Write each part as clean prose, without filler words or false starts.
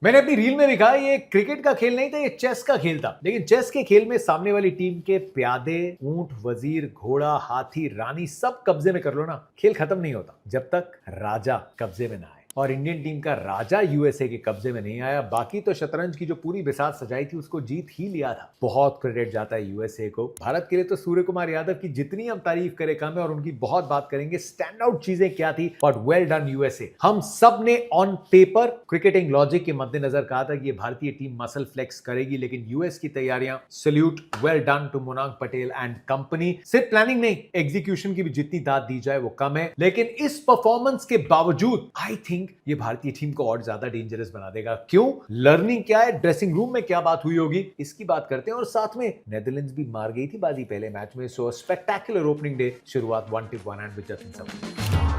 मैंने अपनी रील में भी कहा ये क्रिकेट का खेल नहीं था, ये चेस का खेल था। लेकिन चेस के खेल में सामने वाली टीम के प्यादे, ऊंट, वजीर, घोड़ा, हाथी, रानी सब कब्जे में कर लो ना, खेल खत्म नहीं होता जब तक राजा कब्जे में ना आए। और इंडियन टीम का राजा यूएसए के कब्जे में नहीं आया। बाकी तो शतरंज की जो पूरी बिसात सजाई थी उसको जीत ही लिया था। बहुत क्रेडिट जाता है यूएसए को। भारत के लिए तो सूर्य कुमार यादव की जितनी हम तारीफ करें कम है, और उनकी बहुत बात करेंगे। स्टैंड आउट चीजें क्या थी, बट वेल डन यूएसए। हम सब ने ऑन पेपर क्रिकेटिंग लॉजिक के मद्देनजर कहा था कि ये भारतीय टीम मसल फ्लेक्स करेगी, लेकिन यूएस की तैयारियां, salute, well done to Monank Patel and company. सिर्फ प्लानिंग नहीं, एग्जीक्यूशन की भी जितनी दाद दी जाए वो कम है। लेकिन इस परफॉर्मेंस के बावजूद आई थिंक ये भारतीय टीम को और ज्यादा डेंजरस बना देगा। क्यों? लर्निंग क्या है, ड्रेसिंग रूम में क्या बात हुई होगी, इसकी बात करते हैं। और साथ में नेदरलैंड्स भी मार गई थी बाजी पहले मैच में। सो स्पेक्टेकुलर ओपनिंग डे, शुरुआत 1-1 एंड विद जतिन सब।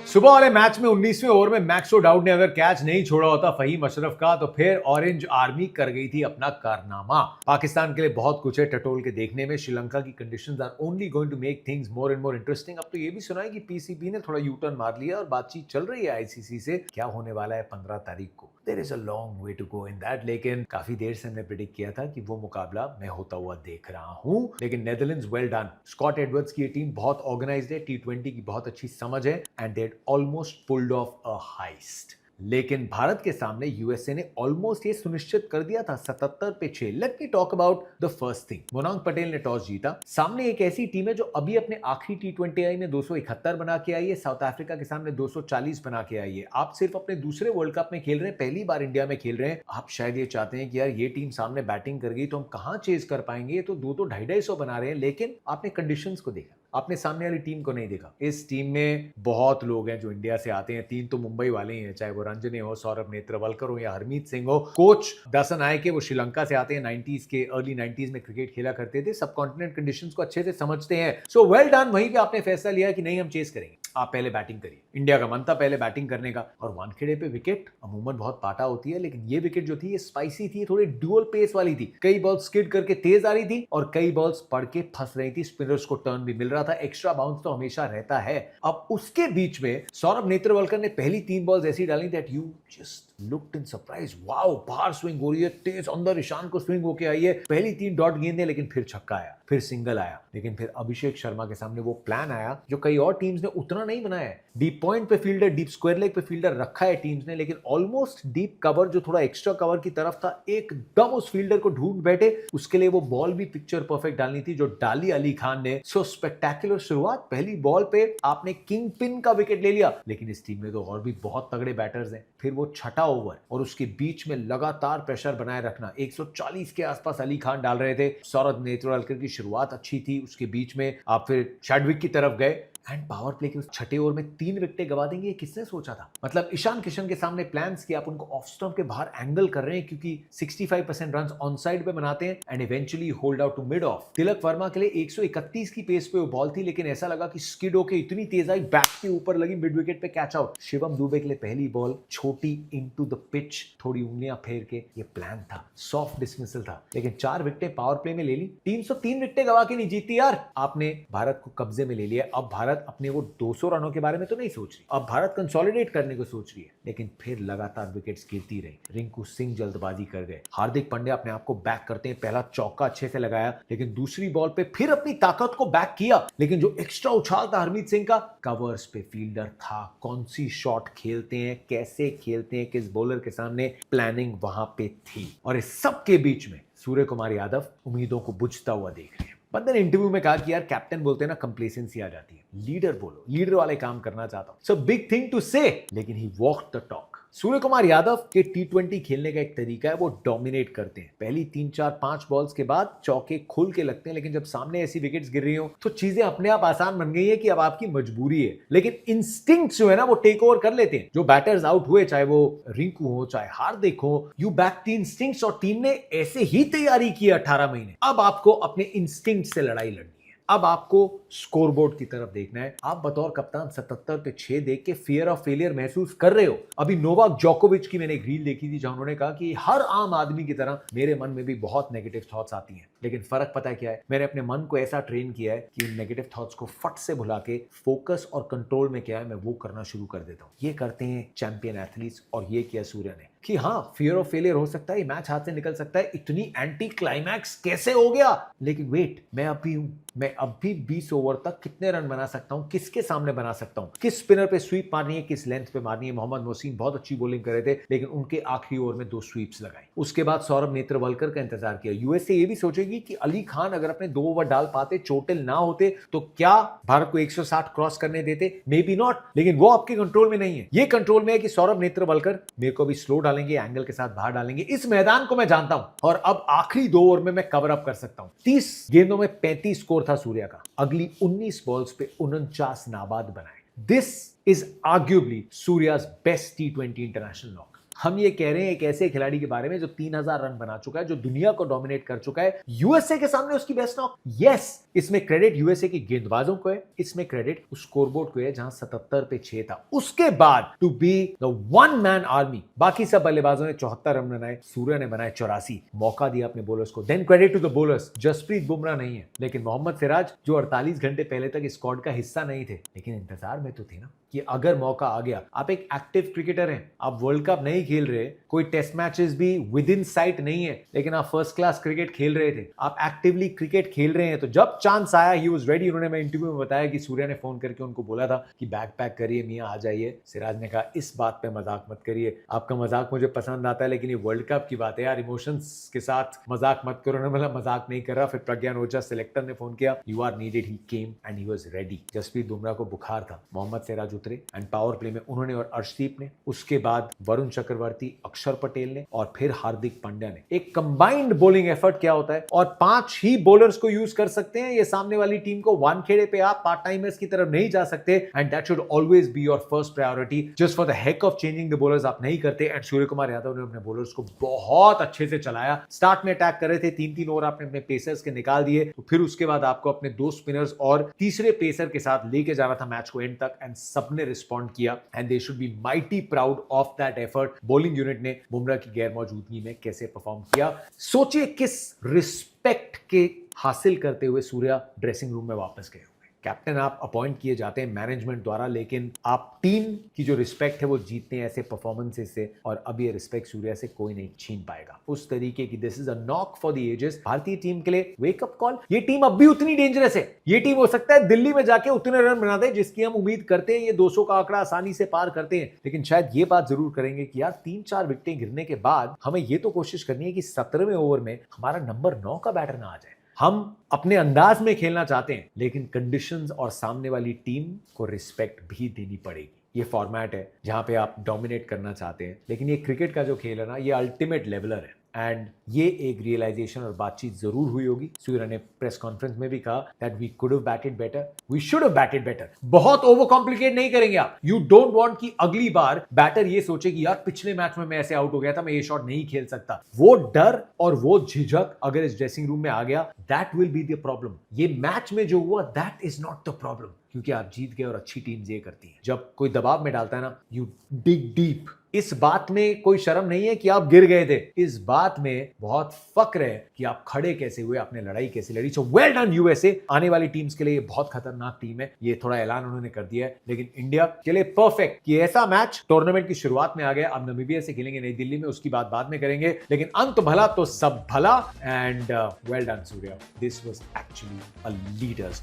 सुबह वाले मैच में 19वें ओवर में मैक्सो डाउड ने अगर कैच नहीं छोड़ा होता फहीम अशरफ का, तो फिर ऑरेंज आर्मी कर गई थी अपना कारनामा। पाकिस्तान के लिए बहुत कुछ है टटोल के देखने में। श्रीलंका की conditions are only going to make things more and more interesting. अब तो ये भी सुना है कि पीसीबी ने थोड़ा यू टर्न मार लिया और बातचीत चल रही है आईसीसी से। क्या होने वाला है 15 तारीख को, there is a long way to go in that. लेकिन काफी देर से हमने प्रेडिक्ट किया था कि वो मुकाबला मैं होता हुआ देख रहा हूं। लेकिन Netherlands well done. Scott Edwards की टीम बहुत ऑर्गेनाइज्ड है, टी20 की बहुत अच्छी समझ है, and they almost pulled off a heist. लेकिन भारत के सामने यूएसए ने ऑलमोस्ट ये सुनिश्चित कर दिया था 77 पे 6। Let me talk about the first thing. Monank Patel ने टॉस जीता। सामने एक ऐसी टीम है जो अभी अपने आखिरी टी20 आई में 271 बना के आई है, साउथ अफ्रीका के सामने 240 बना के आई है। आप सिर्फ अपने दूसरे वर्ल्ड कप में खेल रहे हैं, पहली बार इंडिया में खेल रहे हैं। आप शायद ये चाहते हैं कि यार ये टीम सामने बैटिंग कर गई तो हम कहां चेज कर पाएंगे, ये तो 200-250 बना रहे हैं। लेकिन आपने कंडीशंस को देखा, आपने सामने वाली टीम को नहीं देखा। इस टीम में बहुत लोग हैं जो इंडिया से आते हैं। 3 तो मुंबई वाले ही हैं, चाहे वो रंजने हो, सौरभ नेत्रवलकर हो या हरमीत सिंह हो। कोच दसन नायके वो श्रीलंका से आते हैं, 90s के अर्ली 90s में क्रिकेट खेला करते थे, सब कॉन्टिनेंट कंडीशंस को अच्छे से समझते हैं। So well done. वहीं पे आपने फैसला लिया कि नहीं हम चेस करेंगे, आप पहले बैटिंग करिए। इंडिया का मन था पहले बैटिंग करने का। और वानखेड़े पे विकेट अमूमन बहुत पाटा होती है, लेकिन ये विकेट जो थी ये स्पाइसी थी, थोड़ी ड्यूअल पेस वाली थी। कई बॉल स्किड करके तेज आ रही थी और कई बॉल्स पड़ के फंस रही थी। स्पिनर्स को टर्न भी मिल रहा था, एक्स्ट्रा बाउंस तो हमेशा रहता है। अब उसके बीच में सौरभ नेत्रवलकर ने पहली 3 बॉल्स ऐसी डाली that you just looked in surprise. Wow, बाहर स्विंग हो रही है, तेज अंदर ईशान को स्विंग होके आई है। पहली 3 डॉट गेंदें, लेकिन फिर छक्का आया, फिर सिंगल आया। लेकिन फिर अभिषेक शर्मा के सामने वो प्लान आया जो कई और टीम्स ने उतना नहीं बनाया है। डीप पॉइंट पे फील्डर, डीप स्क्वायर लेग पे फील्डर रखा है टीम्स ने, लेकिन ऑलमोस्ट डीप कवर जो थोड़ा एक्स्ट्रा कवर की तरफ था, एकदम उस फील्डर को ढूंढ बैठे। उसके लिए वो बॉल भी पिक्चर परफेक्ट डालनी थी जो डाली अली खान ने। सो स्पेक्टेकुलर शुरुआत। पहली बॉल पे आपने किंग पिन का विकेट ले लिया, लेकिन इस टीम में तो और भी बहुत तगड़े बैटर्स हैं। फिर वो छठा ओवर और उसके बीच में लगातार प्रेशर बनाए रखना। 140 के आसपास अली खान डाल रहे थे। सौरभ नेत्रवलकर की शुरुआत अच्छी थी, उसके बीच में आप फिर चैडविक की तरफ गए एंड पावर प्ले के उस छठे ओवर में 3 विकेटें गवा देंगे, किसने सोचा था। मतलब ईशान किशन के सामने प्लान्स किया, आप उनको ऑफ स्टंप के बाहर एंगल कर रहे हैं क्योंकि 65% रन्स ऑन साइड पे बनाते हैं and eventually hold out to mid off. Tilak Varma के लिए 131 की पेस पे वो बॉल थी, लेकिन ऐसा लगा कि स्किड होके इतनी तेज आई, बैट के ऊपर लगी, मिड विकेट पे कैच आउट। शिवम दुबे के लिए पहली बॉल छोटी इनटू द पिच, थोड़ी उंगलियां फेर के, ये प्लान था, सॉफ्ट डिसमिसल था। लेकिन 4 विकेटें पावर प्ले में ले ली। 303 विकेटें गवा के नहीं जीती यार, आपने भारत को कब्जे में ले लिया। अब भारत अपने वो 200 रनों के बारे में तो नहीं सोच रही, अब भारत कंसोलिडेट करने को सोच रही है। लेकिन फिर लगातार विकेट्स गिरती रही। रिंकू सिंह जल्दबाजी कर गए। हार्दिक पांड्या अपने आप को बैक करते हैं, पहला चौका अच्छे से लगाया, लेकिन दूसरी बॉल पे फिर अपनी ताकत को बैक किया। लेकिन जो एक्स्ट्रा उछाल था हरमीत सिंह का, कवर्स पे फील्डर था। कौन सी शॉट खेलते हैं, कैसे खेलते हैं, किस बॉलर के सामने, प्लानिंग वहां पे थी। और इस सब के बीच में सूर्य कुमार यादव उम्मीदों को बुझता हुआ देख रहे हैं। बंदे ने इंटरव्यू में कहा कि यार कैप्टन बोलते हैं ना, कंप्लेसेंसी आ जाती है, लीडर बोलो, लीडर वाले काम करना चाहता हूं। सो बिग थिंग टू से, लेकिन ही walked the talk. Surya Kumar Yadav के टी20 खेलने का एक तरीका है, वो डोमिनेट करते हैं। पहली 3, 4, 5 बॉल्स के बाद चौके खुल के लगते हैं, लेकिन जब सामने ऐसी विकेट्स गिर रही हो तो चीजें अपने आप आसान बन गई है कि अब आपकी मजबूरी है। लेकिन इंस्टिंक्ट्स जो है ना वो टेक ओवर कर लेते हैं। जो बैटर्स आउट हुए, चाहे वो रिंकू हो चाहे हार्दिक हो, यू बैक द इंस्टिंक्ट्स। और टीम ने ऐसे ही तैयारी की 18 महीने। अब आपको अपने इंस्टिंक्ट से लड़ाई लड़नी है। अब आपको स्कोरबोर्ड की तरफ देखना है। आप बतौर कप्तान 77 पे 6 देख के फियर ऑफ फेलियर महसूस कर रहे हो। अभी नोवाक जोकोविच की मैंने एक रील देखी थी जहां उन्होंने कहा कि हर आम आदमी की तरह मेरे मन में भी बहुत नेगेटिव थॉट्स आती हैं, लेकिन फर्क पता है क्या है, मैंने अपने मन को ऐसा ट्रेन किया है कि उन नेगेटिव थॉट्स को फट से भुला के फोकस और कंट्रोल में क्या है मैं वो करना शुरू कर देता हूं। ये करते हैं चैंपियन एथलीट्स और ये किया सूर्या ने कि हाँ फियर ऑफ फेलियर हो सकता है, मैच हाथ से निकल सकता है, इतनी एंटी क्लाइमैक्स कैसे हो गया, लेकिन वेट मैं अभी हूं, मैं अभी 20 ओवर तक कितने रन बना सकता हूं, किसके सामने बना सकता हूं, किस स्पिनर पे स्वीप मारनी है, किस लेंथ पे मारनी है। मोहम्मद मोहसिन बहुत अच्छी बॉलिंग कर रहे थे लेकिन उनके आखिरी ओवर में 2 स्वीप्स लगाई। उसके बाद सौरभ नेत्रवलकर का इंतजार किया। यूएसए ये भी सोचेगी कि अली खान अगर अपने 2 ओवर डाल पाते, चोटिल ना होते तो क्या भारत को 160 क्रॉस करने देते, मे बी नॉट, लेकिन वो आपके कंट्रोल में नहीं है। ये कंट्रोल में है कि सौरभ नेत्रवलकर मेरे को भी स्लो डालेंगे, एंगल के साथ बाहर डालेंगे। इस मैदान को मैं जानता हूं और अब आखिरी 2 ओवर में मैं कवर अप कर सकता हूं। 30 गेंदों में 35 स्कोर था सूर्या का, अगली 19 बॉल्स पे 49 नाबाद बनाए। This is arguably Surya's best T20 international knock. हम ये कह रहे हैं एक ऐसे खिलाड़ी के बारे में जो 3000 रन बना चुका है, जो दुनिया को डोमिनेट कर चुका है। यूएसए के सामने उसकी बेस्ट नॉक। यस, इसमें क्रेडिट यूएसए की गेंदबाजों को है, इसमें क्रेडिट उस स्कोरबोर्ड को है जहां 77 पे 6 था। उसके बाद to be the one man army, बाकी सब बल्लेबाजों ने 74 रन बनाए, सूर्य ने बनाए 84। मौका दिया अपने बॉलर्स को। Then credit to the bowlers. Jasprit Bumrah नहीं है लेकिन मोहम्मद सिराज जो 48 घंटे पहले तक स्क्वाड का हिस्सा नहीं थे, लेकिन इंतजार में तो थे ना कि अगर मौका आ गया। आप एक एक्टिव क्रिकेटर हैं, आप वर्ल्ड कप नहीं खेल रहे, कोई टेस्ट मैचेस भी विद इन साइट नहीं है, लेकिन आप फर्स्ट क्लास क्रिकेट खेल रहे थे, आप एक्टिवली क्रिकेट खेल रहे हैं, तो जब चांस आया ही वाज रेडी। उन्होंने मैं इंटरव्यू में बताया कि सूर्या ने फोन करके उनको बोला था कि बैग पैक करिए मियां आ जाइए। सिराज ने कहा इस बात पे मजाक मत करिए, आपका मजाक मुझे पसंद आता है लेकिन ये वर्ल्ड कप की बात है यार, इमोशंस के साथ मजाक मत करो। उन्होंने बोला मजाक नहीं कर रहा। फिर प्रज्ञान ओझा सिलेक्टर ने फोन किया, you are needed, he came and he was ready. Jasprit Bumrah को बुखार था, मोहम्मद सिराज उतरे एंड पावर प्ले में उन्होंने और अर्शदीप ने, उसके बाद वरुण चक्रवर्ती, अक्षर पटेल ने और फिर हार्दिक पांड्या ने। एक कंबाइंड बॉलिंग एफर्ट क्या होता है, और 5 ही बॉलर्स को यूज कर सकते हैं। ये सामने वाली टीम को वानखेड़े पे आप पार्ट टाइमर्स की तरफ नहीं जा सकते and that should always be your first priority. Just for the heck of changing the bowlers आप नहीं करते। एंड सूर्य कुमार यादव ने अपने बॉलर्स को बहुत अच्छे से चलाया। स्टार्ट में अटैक कर रहे थे, 3-3 ओवर आपने अपने पेसर्स के निकाल दिए, तो फिर उसके बाद आपको अपने 2 स्पिनर्स और तीसरे पेसर के साथ लेके जाना था मैच को एंड तक, एंड सबने रिस्पॉन्ड किया and they should be mighty proud of that effort. Bowling unit ने बुमराह की गैर मौजूदगी में कैसे परफॉर्म किया, सोचिए किस रिस्पेक्ट के हासिल करते हुए सूर्या ड्रेसिंग रूम में वापस गए। कैप्टन आप अपॉइंट किए जाते हैं मैनेजमेंट द्वारा, लेकिन आप टीम की जो रिस्पेक्ट है वो जीतते हैं ऐसे परफॉर्मेंसेस से, और अब ये रिस्पेक्ट सूर्या से कोई नहीं छीन पाएगा। उस तरीके की this is a knock for the ages. भारतीय टीम के लिए वेकअप कॉल। ये टीम अब भी उतनी डेंजरस है। ये टीम हो सकता है दिल्ली में जाके उतने रन बना दे जिसकी हम उम्मीद करते हैं। ये 200 का आंकड़ा आसानी से पार करते हैं, लेकिन शायद ये बात जरूर करेंगे कि यार 3-4 विकेटें गिरने के बाद हमें ये तो कोशिश करनी है कि 17वें ओवर में हमारा नंबर 9 का बैटर ना आ जाए। हम अपने अंदाज में खेलना चाहते हैं, लेकिन कंडीशंस और सामने वाली टीम को रिस्पेक्ट भी देनी पड़ेगी। ये फॉर्मेट है जहां पे आप डोमिनेट करना चाहते हैं, लेकिन ये क्रिकेट का जो खेल है ना, ये अल्टीमेट लेवलर है। एंड ये एक रियलाइजेशन और बातचीत जरूर हुई होगी। सूर्या ने प्रेस कॉन्फ्रेंस में भी कहा that we could have batted better, we should have batted better. बहुत ओवर कॉम्प्लिकेट नहीं करेंगे आप। यू डोंट वांट कि अगली बार बैटर ये सोचे कि यार पिछले मैच में मैं ऐसे आउट हो गया था, मैं ये शॉट नहीं खेल सकता। वो डर और वो झिझक अगर इस ड्रेसिंग रूम में आ गया, that will be the problem. ये मैच में जो हुआ that is not the problem, क्योंकि आप जीत गए और अच्छी टीम ये करती है। जब कोई दबाव में डालता है ना, यू डिग डीप। इस बात में कोई शर्म नहीं है कि आप गिर गए थे, इस बात में बहुत फक्र है कि आप खड़े कैसे हुए, आपने लड़ाई कैसे लड़ी। So well done USA. आने वाली टीम्स के लिए ये बहुत खतरनाक टीम है, ये थोड़ा ऐलान उन्होंने कर दिया है, लेकिन इंडिया के लिए परफेक्ट कि ऐसा मैच टूर्नामेंट की शुरुआत में आ गया। अब नामीबिया से खेलेंगे नई दिल्ली में, उसकी बात बाद में करेंगे, लेकिन अंत भला तो सब भला। And well done Surya, this was actually a leaders.